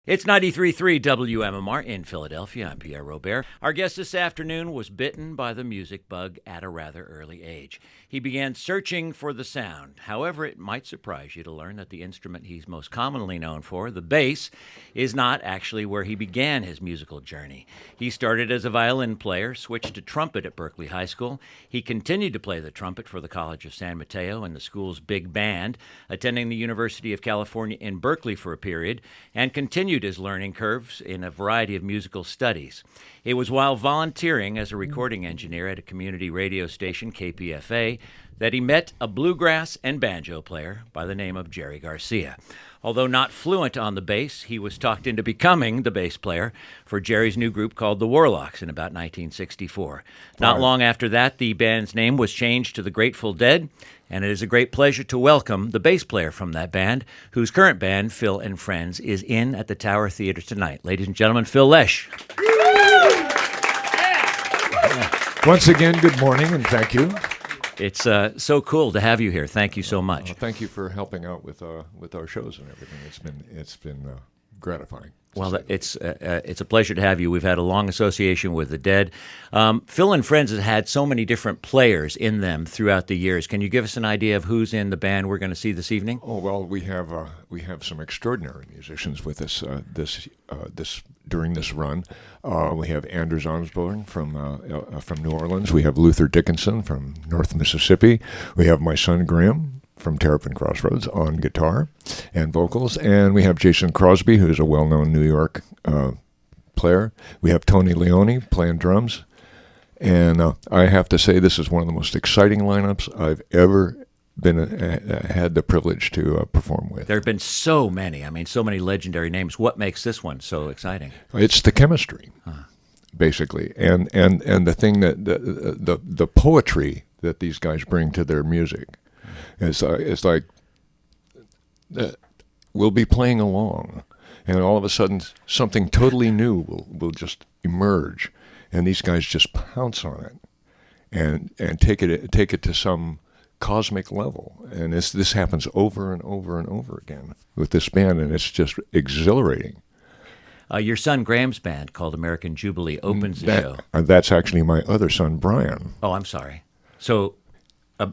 It's 93.3 WMMR in Philadelphia. I'm Pierre Robert. Our guest this afternoon was bitten by the music bug at a rather early age. He began searching for the sound. However, it might surprise you to learn that the instrument he's most commonly known for, the bass, is not actually where he began his musical journey. He started as a violin player, switched to trumpet at Berkeley High School. He continued to play the trumpet for the College of San Mateo and the school's big band, attending the University of California in Berkeley for a period, and continued his learning curves in a variety of musical studies. It was while volunteering as a recording engineer at a community radio station, KPFA, that he met a bluegrass and banjo player by the name of Jerry Garcia. Although not fluent on the bass, he was talked into becoming the bass player for Jerry's new group called the Warlocks in about 1964. Not long after that, the band's name was changed to the Grateful Dead, and it is a great pleasure to welcome the bass player from that band, whose current band, Phil and Friends, is in at the Tower Theater tonight. Ladies and gentlemen, Phil Lesh. Once again, good morning, and thank you. It's so cool to have you here. Thank you so much. Thank you for helping out with our shows and everything. It's been gratifying. Well, it's a pleasure to have you. We've had a long association with the Dead. Phil and Friends has had so many different players in them throughout the years. Can you give us an idea of who's in the band we're going to see this evening? Oh well, we have some extraordinary musicians with us during this run. We have Anders Osborne from New Orleans. We have Luther Dickinson from North Mississippi. We have my son Graham from Terrapin Crossroads on guitar and vocals, and we have Jason Crosby, who's a well-known New York player. We have Tony Leone playing drums, and I have to say this is one of the most exciting lineups I've ever had the privilege to perform with. There have been so many. I mean, so many legendary names. What makes this one so exciting? It's the chemistry, basically, and the thing that the poetry that these guys bring to their music. It's like we'll be playing along, and all of a sudden something totally new will just emerge, and these guys just pounce on it and take it to some cosmic level. And this happens over and over and over again with this band, and it's just exhilarating. Your son Graham's band, called American Jubilee, opens the show. That's actually my other son, Brian. Oh, I'm sorry. So.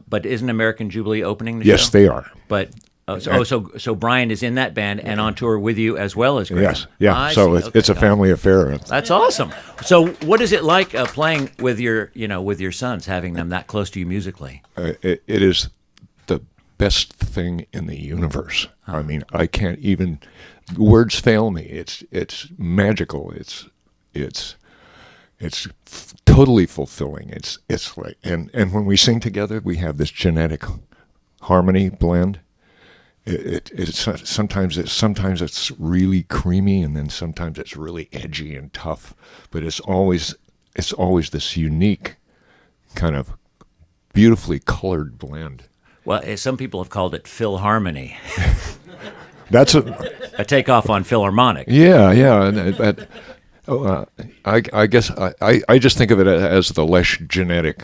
But isn't American Jubilee opening the show? Yes, they are. But so Brian is in that band and on tour with you as well as Graham. Yes, yeah. It's a family affair. That's awesome. So what is it like playing with your sons, having them that close to you musically? It is the best thing in the universe. I mean, I can't even. Words fail me. It's magical. It's totally fulfilling. It's like, and when we sing together, we have this genetic harmony blend. Sometimes it's really creamy, and then sometimes it's really edgy and tough. But it's always this unique kind of beautifully colored blend. Well, some people have called it Phil Harmony. That's a takeoff on Philharmonic. Yeah, and. I guess I just think of it as the Lesh genetic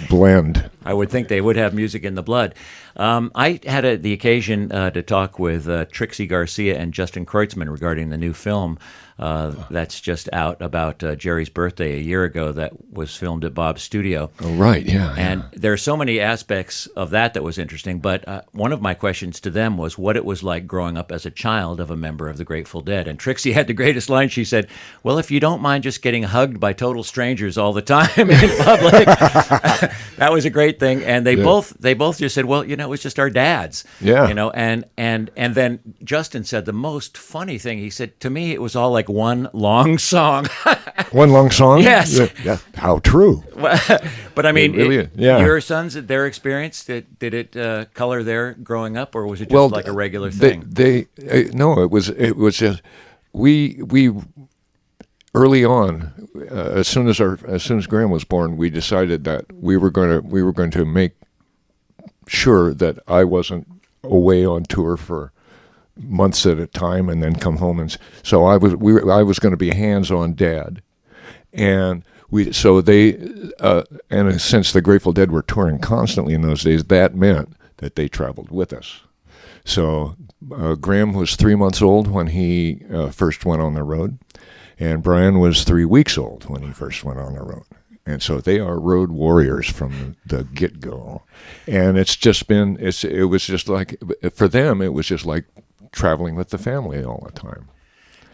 blend. I would think they would have music in the blood. I had the occasion to talk with Trixie Garcia and Justin Kreutzmann regarding the new film that's just out about Jerry's birthday a year ago that was filmed at Bob's studio. Oh, right, yeah. And there are so many aspects of that was interesting, but one of my questions to them was what it was like growing up as a child of a member of the Grateful Dead. And Trixie had the greatest line. She said, well, if you don't mind just getting hugged by total strangers all the time in public, that was a great thing. And they both just said, well, it was just our dads. Yeah. And then Justin said the most funny thing. He said, to me, it was all like one long song. One long song? Yes. Yeah. How true. But I mean, really, your sons, their experience, did it color their growing up, or was it just like a regular thing? No, it was just we early on, as soon as Graham was born, we decided that we were going to make sure that I wasn't away on tour for months at a time and then come home, and so I was going to be a hands-on dad, and and since the Grateful Dead were touring constantly in those days, that meant that they traveled with us. So Graham was 3 months old when he first went on the road, and Brian was 3 weeks old when he first went on the road. And so they are road warriors from the get-go. And it was just like, for them, it was just like traveling with the family all the time.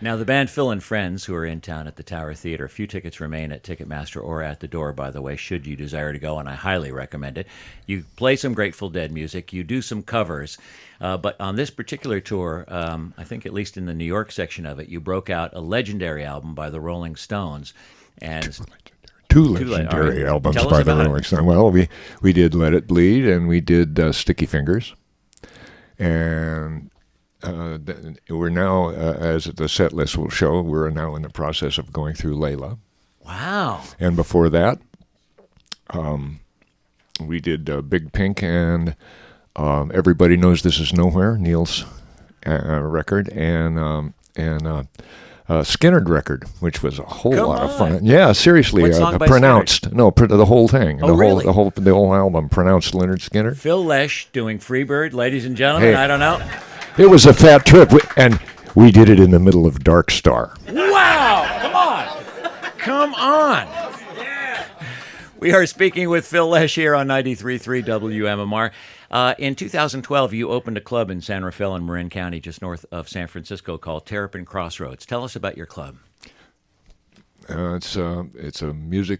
Now, the band Phil and Friends, who are in town at the Tower Theater, a few tickets remain at Ticketmaster or at the door, by the way, should you desire to go, and I highly recommend it. You play some Grateful Dead music, you do some covers, but on this particular tour, I think at least in the New York section of it, you broke out a legendary album by the Rolling Stones. And Two legendary albums by the Rolling Stones. Well, we did Let It Bleed, and we did Sticky Fingers, and we're now, as the set list will show, we're now in the process of going through Layla. Wow. And before that, we did Big Pink and Everybody Knows This Is Nowhere, Neil's record, and Skinnerd record, which was a whole lot of fun. Yeah, seriously, What song by pronounced. Skinnerd? No, the whole thing. Oh, really? The whole album, pronounced Lynyrd Skynyrd. Phil Lesh doing Freebird, ladies and gentlemen. Hey. I don't know. It was a fat trip, and we did it in the middle of Dark Star. Wow! Come on! We are speaking with Phil Lesh here on 93.3 WMMR. In 2012, you opened a club in San Rafael in Marin County, just north of San Francisco, called Terrapin Crossroads. Tell us about your club. It's a music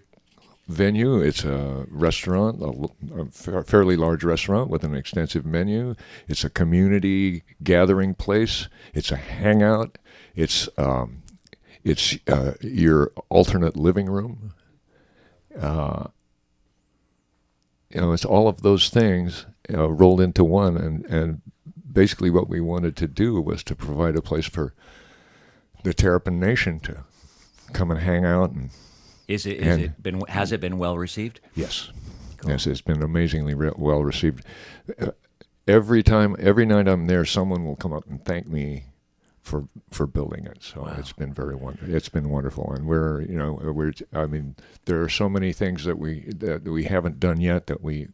venue. It's a restaurant, a fairly large restaurant with an extensive menu. It's a community gathering place. It's a hangout. It's your alternate living room. It's all of those things rolled into one, and basically what we wanted to do was to provide a place for the Terrapin Nation to come and hang out. And has it been well received? Yes. Cool. Yes, it's been amazingly well received. Every night I'm there, someone will come up and thank me for building it. So wow. It's been wonderful, and there are so many things that we haven't done yet that we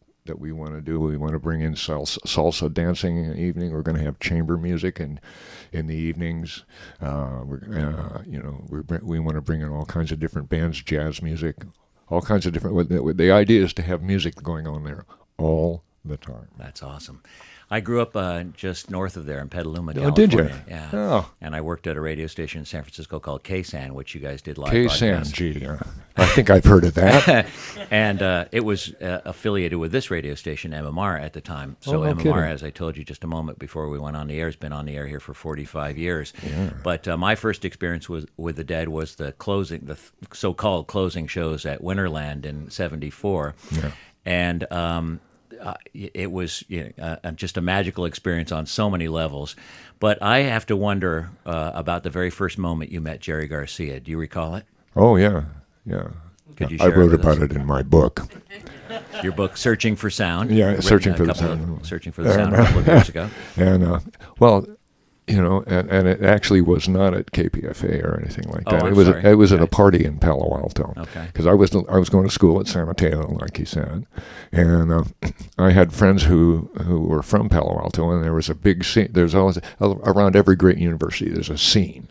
want to do. We want to bring in salsa dancing in the evening. We're going to have chamber music in the evenings. We want to bring in all kinds of different bands, jazz music, all kinds of different. The idea is to have music going on there all the time. That's awesome. I grew up just north of there in Petaluma, California. Did you? Yeah. Oh. And I worked at a radio station in San Francisco called KSAN, which you guys did live KSAN, gee, yeah. I think I've heard of that. And it was affiliated with this radio station, MMR, at the time. So no MMR, kidding. as I told you just a moment before we went on the air, has been on the air here for 45 years. Yeah. But my first experience with the Dead was the so-called closing shows at Winterland in '74. Yeah. And it was just a magical experience on so many levels. But I have to wonder about the very first moment you met Jerry Garcia. Do you recall it? Oh, yeah. Yeah. Could you I share wrote it with about us? it in my book. Your book, Searching for Sound. Yeah, Searching for the Sound. Searching for the Sound a couple of years ago. And, and it actually was not at KPFA or anything like that. It was at a party in Palo Alto. Okay. Because I was going to school at San Mateo, like he said, and I had friends who were from Palo Alto, and there was a big scene. There's always around every great university. There's a scene,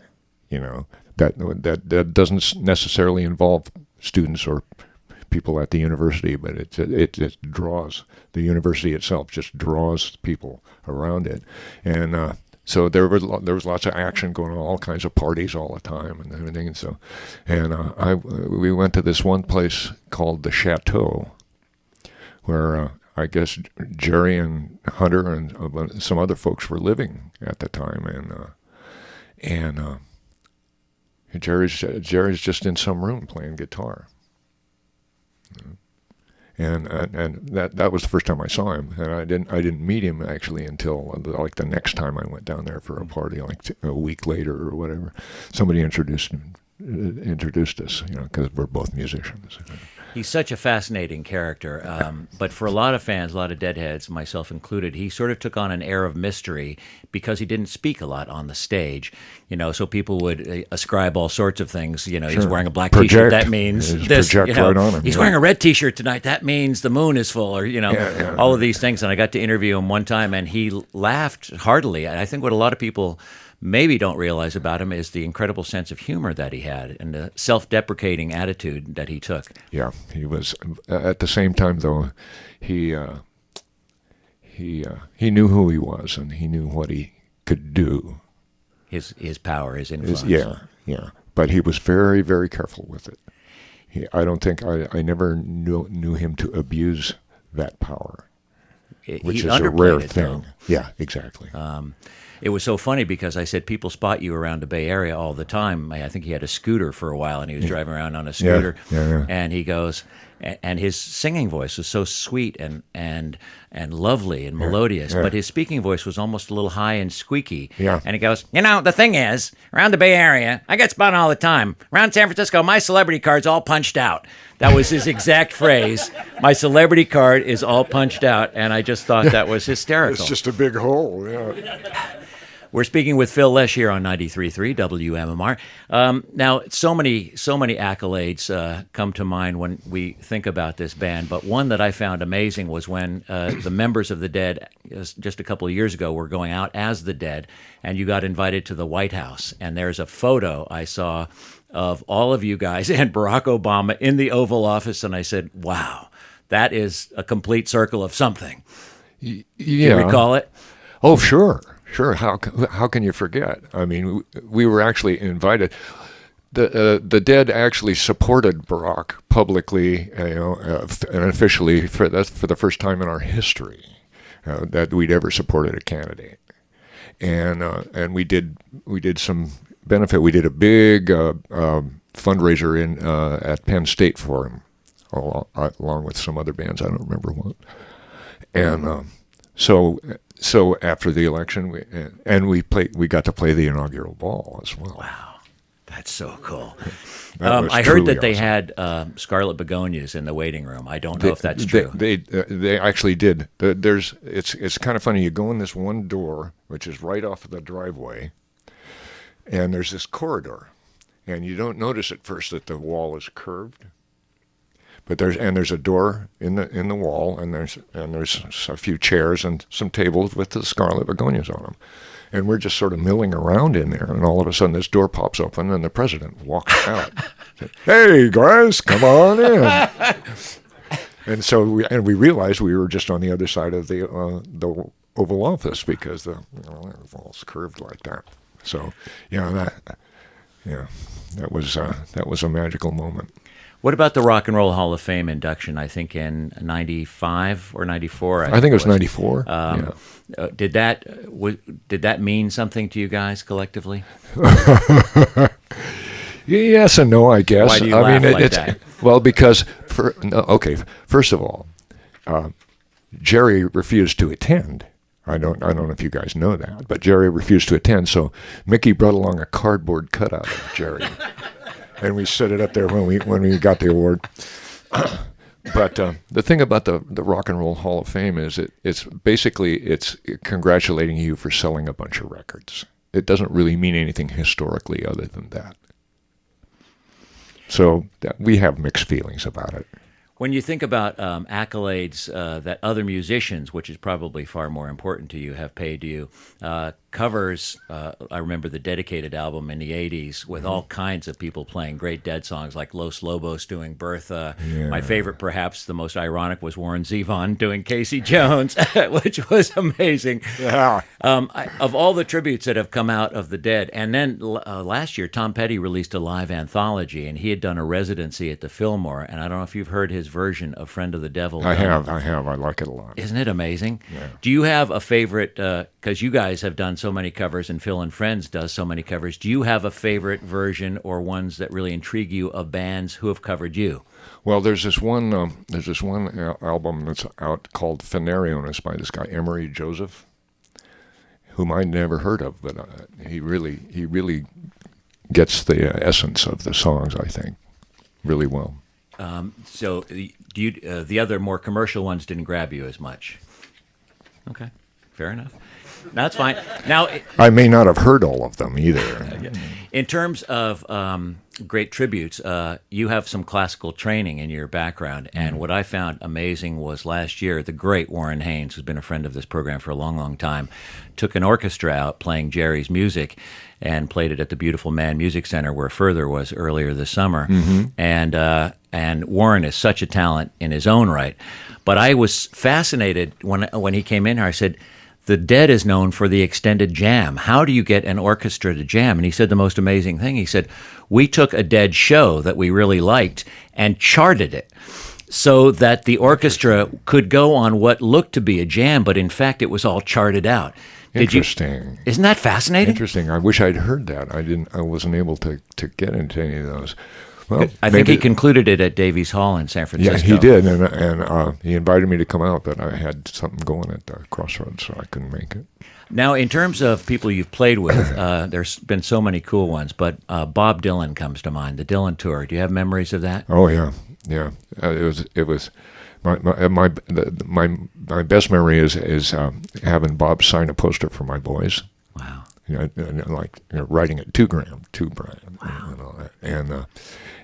that doesn't necessarily involve students or people at the university, but it draws, the university itself just draws people around it, and. So there was lots of action going on, all kinds of parties all the time and everything. And we went to this one place called the Chateau, where I guess Jerry and Hunter and some other folks were living at the time, and Jerry's just in some room playing guitar. And that was the first time I saw him, and I didn't meet him actually until like the next time I went down there for a party, like a week later or whatever. Somebody introduced us, because we're both musicians. He's such a fascinating character, but for a lot of fans, a lot of Deadheads, myself included, he sort of took on an air of mystery because he didn't speak a lot on the stage. So people would ascribe all sorts of things. He's wearing a black T-shirt, that means this. Project right on him. He's wearing a red T-shirt tonight, that means the moon is full, or all of these things. And I got to interview him one time, and he laughed heartily. And I think what a lot of people maybe don't realize about him is the incredible sense of humor that he had and the self-deprecating attitude that he took. Yeah, he was. At the same time, though, he knew who he was and he knew what he could do. His power, his influence. Yeah. But he was very, very careful with it. I don't think I never knew him to abuse that power, which is a rare thing. Though. Yeah, exactly. It was so funny because I said people spot you around the Bay Area all the time. I think he had a scooter for a while, and he was driving around on a scooter. Yeah. And he goes, and his singing voice was so sweet and lovely and melodious, but his speaking voice was almost a little high and squeaky. Yeah. And he goes, the thing is, around the Bay Area, I get spotted all the time. Around San Francisco, my celebrity card's all punched out. That was his exact phrase. My celebrity card is all punched out, and I just thought that was hysterical. It's just a big hole, yeah. We're speaking with Phil Lesh here on 93.3 WMMR. Now, so many accolades come to mind when we think about this band, but one that I found amazing was when the members of the Dead, just a couple of years ago, were going out as the Dead, and you got invited to the White House. And there's a photo I saw of all of you guys and Barack Obama in the Oval Office, and I said, wow, that is a complete circle of something. Yeah. Do you recall it? Oh, sure. Sure. How can you forget? I mean, we were actually invited. The Dead actually supported Barack publicly, and officially for the first time in our history that we'd ever supported a candidate. And we did some benefit. We did a big fundraiser at Penn State for him, along with some other bands. I don't remember what. And So after the election, we got to play the inaugural ball as well. Wow, that's so cool. I heard that they had scarlet begonias in the waiting room. I don't know if that's true. They actually did. It's kind of funny. You go in this one door, which is right off of the driveway, and there's this corridor, and you don't notice at first that the wall is curved. But there's a door in the wall, and there's a few chairs and some tables with the scarlet begonias on them, and we're just sort of milling around in there, and all of a sudden this door pops open, and the president walks out. Said, "Hey guys, come on in." And so we realized we were just on the other side of the Oval Office because the wall's curved like that. So that was a magical moment. What about the Rock and Roll Hall of Fame induction? I think in 95 or 94. I think it was 94. Did that mean something to you guys collectively? Yes and no, I guess. Why do you laugh like that? Well, because first of all, Jerry refused to attend. I don't know if you guys know that, but Jerry refused to attend. So Mickey brought along a cardboard cutout of Jerry. And we set it up there when we got the award. But the thing about the Rock and Roll Hall of Fame is it's congratulating you for selling a bunch of records. It doesn't really mean anything historically other than that. So we have mixed feelings about it. When you think about accolades that other musicians, which is probably far more important to you, have paid you, covers, I remember the Dedicated album in the 80s with all kinds of people playing great Dead songs like Los Lobos doing Bertha. Yeah. My favorite, perhaps the most ironic, was Warren Zevon doing Casey Jones, which was amazing. Yeah. Of all the tributes that have come out of the Dead, and then last year Tom Petty released a live anthology, and he had done a residency at the Fillmore, and I don't know if you've heard his version of Friend of the Devil. I have. I like it a lot. Isn't it amazing? Yeah. Do you have a favorite, because you guys have done so many covers, and Phil and Friends does so many covers. Do you have a favorite version or ones that really intrigue you of bands who have covered you? Well, there's this one album that's out called Phanarion. It's by this guy Emery Joseph, whom I'd never heard of, but he really gets the essence of the songs, I think, really well. So the other more commercial ones didn't grab you as much. Okay, fair enough. That's fine. Now, I may not have heard all of them either. in terms of great tributes, you have some classical training in your background, and what I found amazing was last year, the great Warren Haynes, who's been a friend of this program for a long, long time, took an orchestra out playing Jerry's music and played it at the Beautiful Man Music Center, where Further was earlier this summer. And Warren is such a talent in his own right. But I was fascinated when he came in here. I said, the Dead is known for the extended jam. How do you get an orchestra to jam? And he said the most amazing thing. He said, we took a Dead show that we really liked and charted it so that the orchestra could go on what looked to be a jam, but in fact it was all charted out. Interesting. Isn't that fascinating? Interesting. I wish I'd heard that. I wasn't able to get into any of those. Well, I think he concluded it at Davies Hall in San Francisco. Yeah, he did, and he invited me to come out, but I had something going at the Crossroads, so I couldn't make it. Now, in terms of people you've played with, there's been so many cool ones, but Bob Dylan comes to mind, the Dylan Tour. Do you have memories of that? Oh yeah. It was my best memory is having Bob sign a poster for my boys. Wow. Writing it to Brian. Wow. And all that,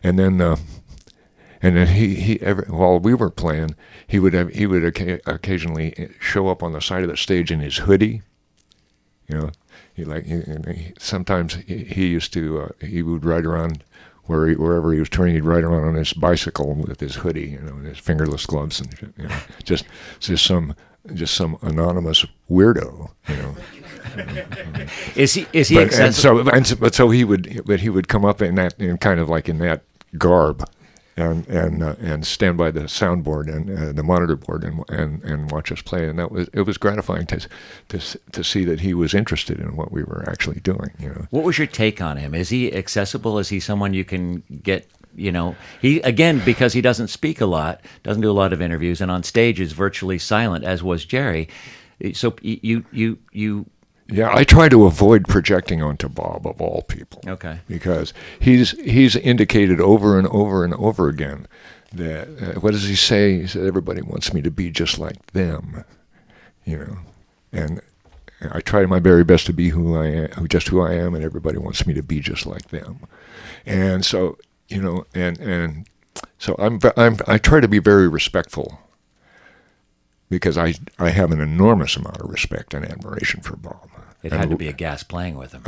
and then he while we were playing, he would occasionally show up on the side of the stage in his hoodie. Sometimes he used to he would ride around wherever he was touring. He'd ride around on his bicycle with his hoodie, and his fingerless gloves and shit, just some anonymous weirdo, Is he accessible? So he would come up in that garb, and stand by the soundboard and the monitor board and watch us play, and it was gratifying to see that he was interested in what we were actually doing. What was your take on him? Is he accessible? Is he someone you can get? He, again, because he doesn't speak a lot, doesn't do a lot of interviews, and on stage is virtually silent, as was Jerry. So you. Yeah, I try to avoid projecting onto Bob, of all people. Okay. Because he's indicated over and over and over again that, what does he say? He said, everybody wants me to be just like them, And I try my very best to be who I am, and everybody wants me to be just like them. And so, so I try to be very respectful, because I have an enormous amount of respect and admiration for Bob. It had to be a gas playing with him.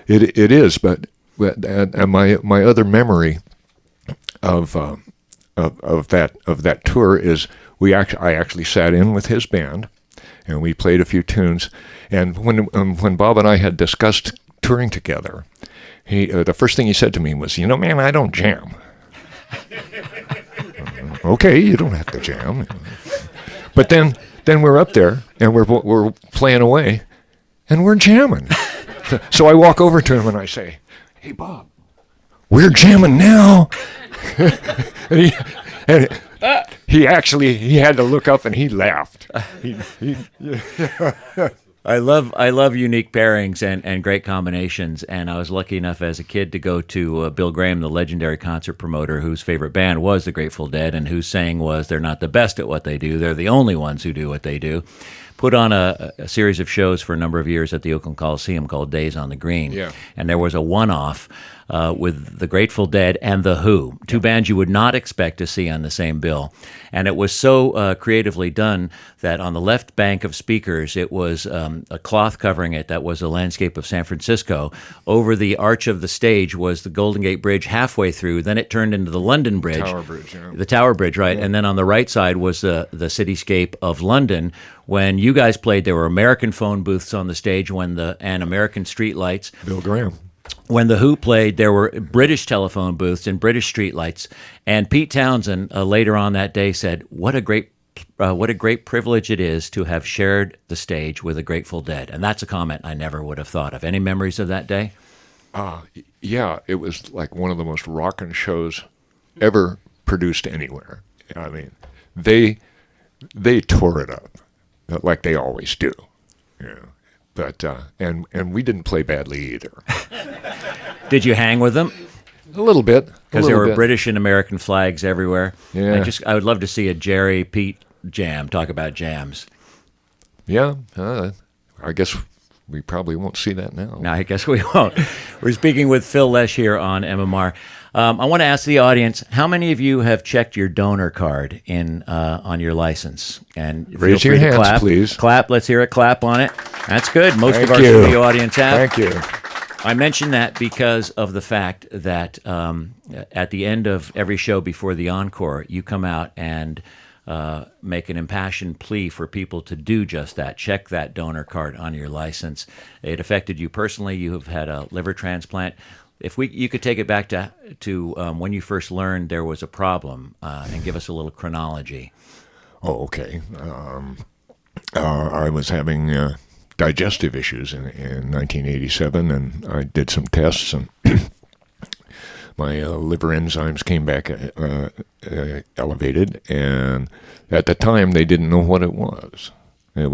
It is, but my other memory of that tour is I actually sat in with his band, and we played a few tunes. And when Bob and I had discussed touring together, the first thing he said to me was, man, I don't jam. Okay, you don't have to jam. But then we're up there and we're playing away, and we're jamming. So I walk over to him and I say, "Hey, Bob, we're jamming now." and he had to look up and he laughed. I love unique pairings and great combinations, and I was lucky enough as a kid to go to Bill Graham, the legendary concert promoter, whose favorite band was the Grateful Dead, and whose saying was, they're not the best at what they do, they're the only ones who do what they do. Put on a series of shows for a number of years at the Oakland Coliseum called Days on the Green. Yeah. And there was a one-off with the Grateful Dead and The Who, two bands you would not expect to see on the same bill. And it was so creatively done that on the left bank of speakers, it was a cloth covering it that was a landscape of San Francisco. Over the arch of the stage was the Golden Gate Bridge halfway through. Then it turned into the London Bridge. Tower Bridge, yeah. The Tower Bridge, right. Yeah. And then on the right side was the cityscape of London. When you guys played, there were American phone booths on the stage and American street lights. Bill Graham. When The Who played, there were British telephone booths and British streetlights. And Pete Townsend later on that day said, "What a great privilege it is to have shared the stage with the Grateful Dead." And that's a comment I never would have thought of. Any memories of that day? Yeah, it was like one of the most rockin' shows ever produced anywhere. I mean, they tore it up like they always do. Yeah. But and we didn't play badly either. Did you hang with them? A little bit. Because there were British and American flags everywhere. Yeah. I would love to see a Jerry Pete jam. Talk about jams. Yeah. I guess we probably won't see that now. No, I guess we won't. We're speaking with Phil Lesh here on MMR. I want to ask the audience, how many of you have checked your donor card on your license? And raise your hands, clap. please. Clap. Let's hear a clap on it. That's good. Most Thank of our you. studio audience have. Thank you. I mention that because of the fact that at the end of every show before the encore, you come out and make an impassioned plea for people to do just that. Check that donor card on your license. It affected you personally. You have had a liver transplant. If you could take it back to when you first learned there was a problem and give us a little chronology. Oh, okay. I was having digestive issues in 1987, and I did some tests, and my liver enzymes came back elevated, and at the time they didn't know what it was. It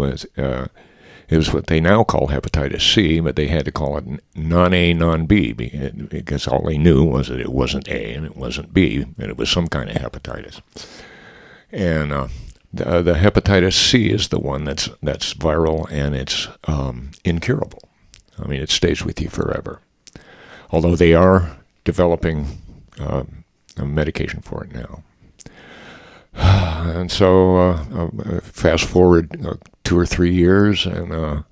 was what they now call hepatitis C, but they had to call it non-A, non-B, because all they knew was that it wasn't A and it wasn't B, and it was some kind of hepatitis. And the hepatitis C is the one that's viral, and it's incurable. I mean, it stays with you forever. Although they are developing a medication for it now. And so fast forward 2 or 3 years, and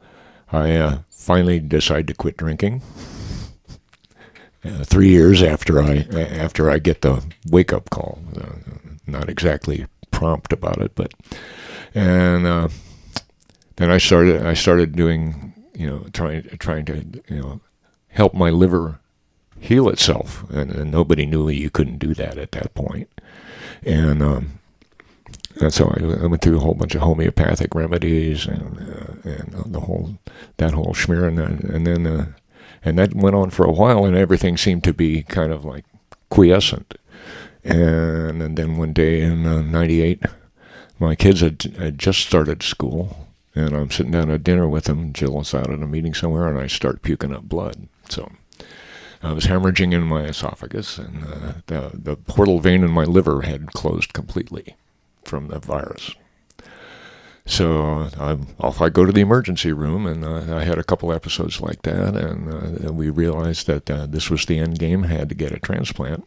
I finally decided to quit drinking. 3 years after I get the wake-up call, not exactly prompt about it, and then I started doing, trying to help my liver heal itself, and nobody knew you couldn't do that at that point, and so I went through a whole bunch of homeopathic remedies and that whole schmear, and that went on for a while, and everything seemed to be kind of like quiescent. And then one day in '98, my kids had just started school, and I'm sitting down at dinner with them. Jill was out at a meeting somewhere, and I start puking up blood. So I was hemorrhaging in my esophagus, and the portal vein in my liver had closed completely from the virus. So off I go to the emergency room, and I had a couple episodes like that, and we realized that this was the end game. I had to get a transplant.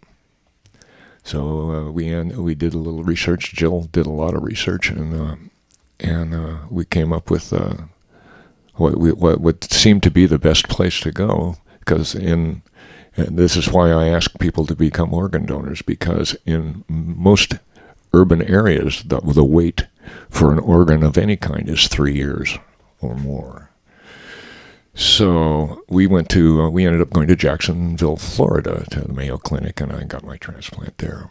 So we did a little research. Jill did a lot of research, and we came up with what seemed to be the best place to go. Because and this is why I ask people to become organ donors, because in most urban areas, the wait for an organ of any kind is 3 years or more. So we ended up going to Jacksonville, Florida, to the Mayo Clinic, and I got my transplant there.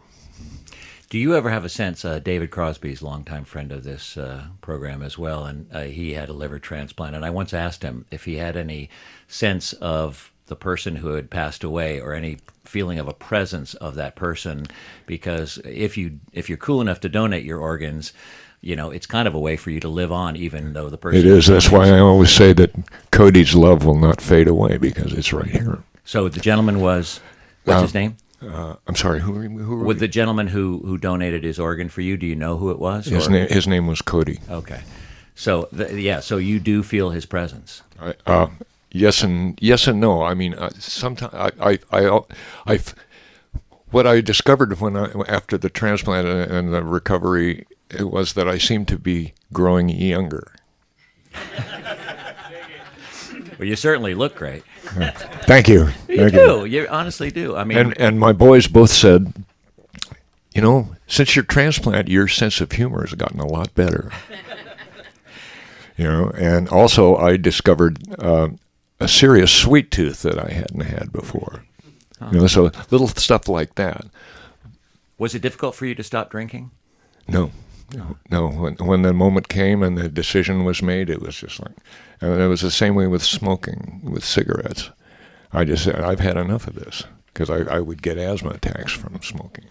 Do you ever have a sense, David Crosby's a longtime friend of this program as well, and he had a liver transplant, and I once asked him if he had any sense of the person who had passed away or any feeling of a presence of that person, because if you're cool enough to donate your organs, it's kind of a way for you to live on, even though the person... It is. That's why I always say that Cody's love will not fade away, because it's right here. So the gentleman was... What's his name? I'm sorry, who were With the gentleman who donated his organ for you, do you know who it was? His name was Cody. Okay. So, so you do feel his presence. Yes and no. I mean, sometimes what I discovered after the transplant and the recovery, it was that I seemed to be growing younger. Well, you certainly look great. Thank you. You do. You honestly do. I mean, and my boys both said, since your transplant, your sense of humor has gotten a lot better. And also I discovered a serious sweet tooth that I hadn't had before. So little stuff like that. Was it difficult for you to stop drinking? No. When the moment came and the decision was made, it was just like, and it was the same way with smoking, with cigarettes. I just said, I've had enough of this, because I would get asthma attacks from smoking.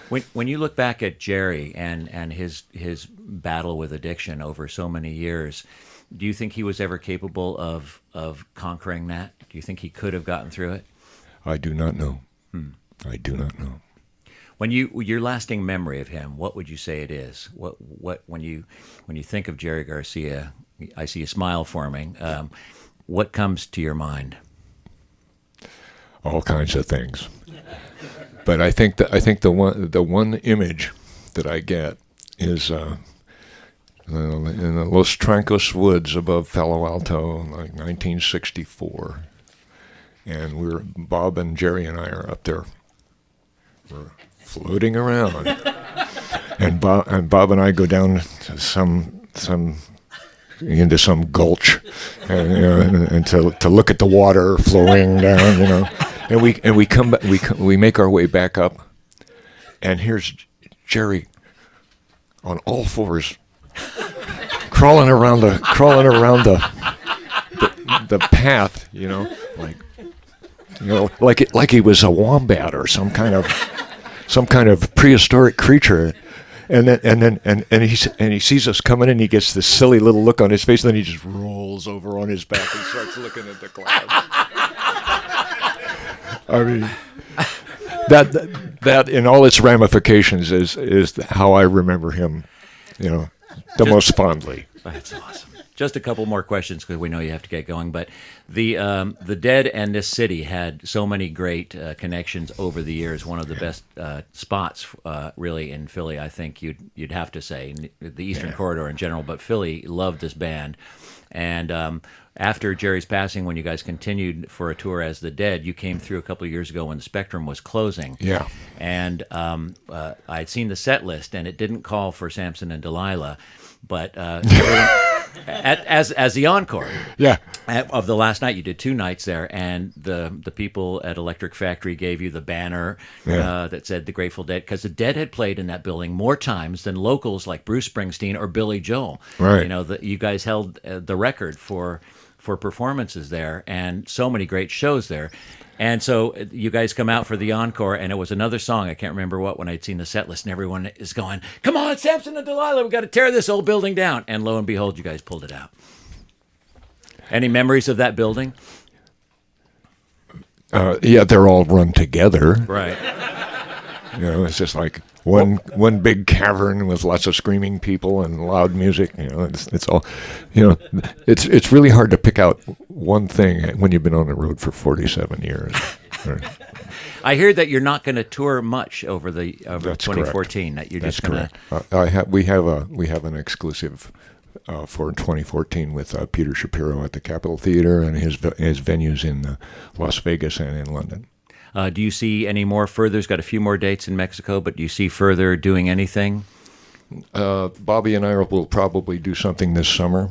When you look back at Jerry and his battle with addiction over so many years, do you think he was ever capable of conquering that? Do you think he could have gotten through it? I do not know. I do not know. When your lasting memory of him, what would you say it is? What when you think of Jerry Garcia, I see a smile forming. What comes to your mind? All kinds of things. But I think the one image that I get is in the Los Trancos woods above Palo Alto, like 1964, and Bob and Jerry and I are up there. We're floating around, and Bob and I go down to into some gulch, and to look at the water flowing down, and we come back, we make our way back up, and here's Jerry on all fours, crawling around the path, like he was a wombat or some kind of prehistoric creature. And he sees us coming, and he gets this silly little look on his face, and then he just rolls over on his back and starts looking at the clouds. I mean, that in all its ramifications is how I remember him, the most fondly. That's awesome. Just a couple more questions because we know you have to get going. But the Dead and this city had so many great connections over the years. One of the best spots, really, in Philly, I think you'd have to say, the Eastern Corridor in general. But Philly loved this band, and after Jerry's passing, when you guys continued for a tour as the Dead, you came through a couple of years ago when the Spectrum was closing. Yeah. And I'd seen the set list, and it didn't call for Samson and Delilah, but everyone. As the encore, of the last night, you did 2 nights there, and the people at Electric Factory gave you the banner that said the Grateful Dead, because the Dead had played in that building more times than locals like Bruce Springsteen or Billy Joel. Right. You guys held the record for performances there, and so many great shows there. And so you guys come out for the encore, and it was another song. I can't remember when I'd seen the set list, and everyone is going, "Come on, Samson and Delilah, we've got to tear this old building down." And lo and behold, you guys pulled it out. Any memories of that building? They're all run together. Right. It's just like one big cavern with lots of screaming people and loud music. It's all, it's really hard to pick out one thing when you've been on the road for 47 years. I hear that you're not going to tour much over That's 2014. Correct. That you're That's just going to. We have an exclusive for 2014 with Peter Shapiro at the Capitol Theater and his venues in Las Vegas and in London. Do you see any more further? He's got a few more dates in Mexico, but do you see further doing anything? Bobby and I will probably do something this summer,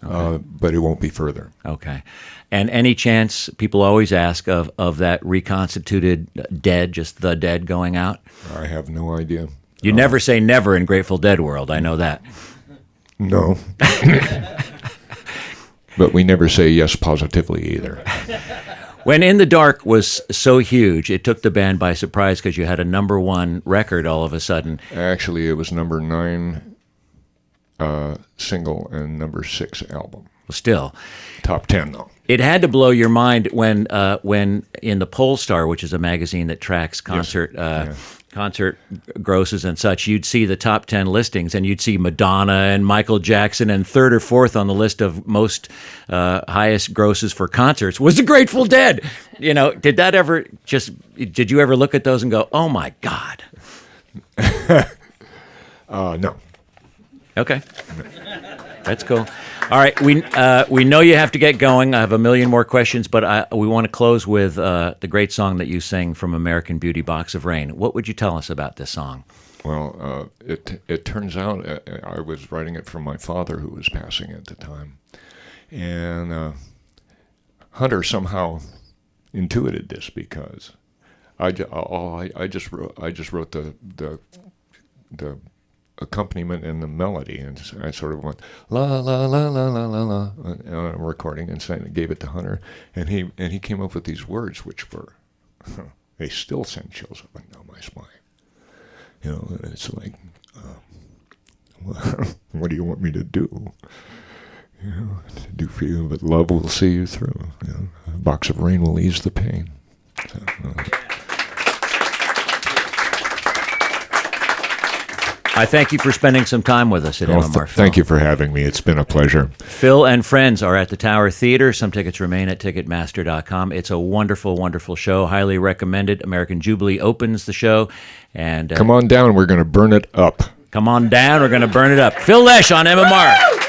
but it won't be further. Okay. And any chance, people always ask, of that reconstituted Dead, just the Dead going out? I have no idea. You never say never in Grateful Dead world, I know that. No. But we never say yes positively either. When In the Dark was so huge, it took the band by surprise because you had a #1 record all of a sudden. Actually, it was number 9 single and number 6 album. Still. Top 10, though. It had to blow your mind when in the Polestar, which is a magazine that tracks concert concert grosses and such, you'd see the top 10 listings, and you'd see Madonna and Michael Jackson, and 3rd or 4th on the list of most highest grosses for concerts was the Grateful Dead. Did you ever look at those and go, "Oh my God"? No. Okay. That's cool. All right, we know you have to get going. I have a million more questions, but we want to close with the great song that you sing from American Beauty, "Box of Rain." What would you tell us about this song? Well, it turns out I was writing it for my father, who was passing at the time, and Hunter somehow intuited this because I just wrote the accompaniment and the melody, and I sort of went la la la la la la la on a recording, and gave it to Hunter, and he came up with these words, which were they still send chills up and down my spine. It's like, what do you want me to do? To do for you, but love will see you through. A box of rain will ease the pain. So, I thank you for spending some time with us at MMR. Thank you for having me. It's been a pleasure. Phil and Friends are at the Tower Theater. Some tickets remain at Ticketmaster.com. It's a wonderful, wonderful show. Highly recommended. American Jubilee opens the show. And come on down. We're going to burn it up. Come on down. We're going to burn it up. Phil Lesh on MMR.